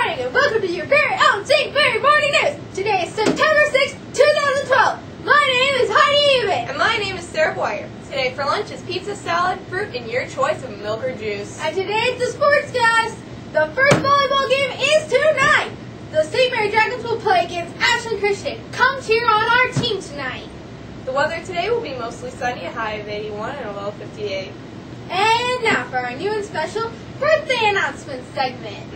morning and welcome to your very own St. Mary Morning News. Today is September 6, 2012. My name is Heidi Eben. And my name is Sarah Boyer. Today for lunch is pizza, salad, fruit, and your choice of milk or juice. And today's the sports guys. The first volleyball game is tonight. The St. Mary Dragons will play against Ashland Christian. Come cheer on our team tonight. The weather today will be mostly sunny, a high of 81 and a low of 58. And now for our new and special birthday announcement segment.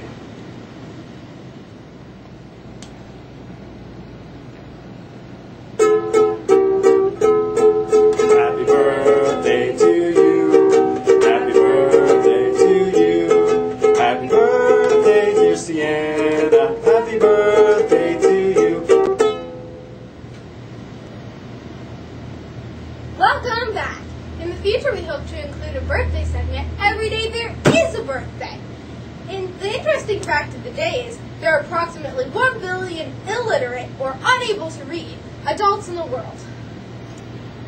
Happy birthday to you. Happy birthday to you. Happy birthday, dear Sienna. Happy birthday to you. Welcome back. In the future, we hope to include a birthday segment every day there is a birthday. And the interesting fact of the day is there are approximately 1 billion illiterate or unable to read adults in the world.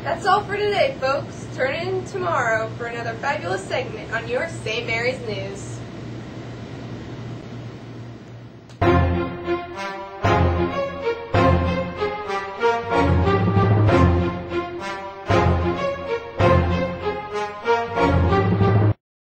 That's all for today, folks. Turn in tomorrow for another fabulous segment on your St. Mary's News.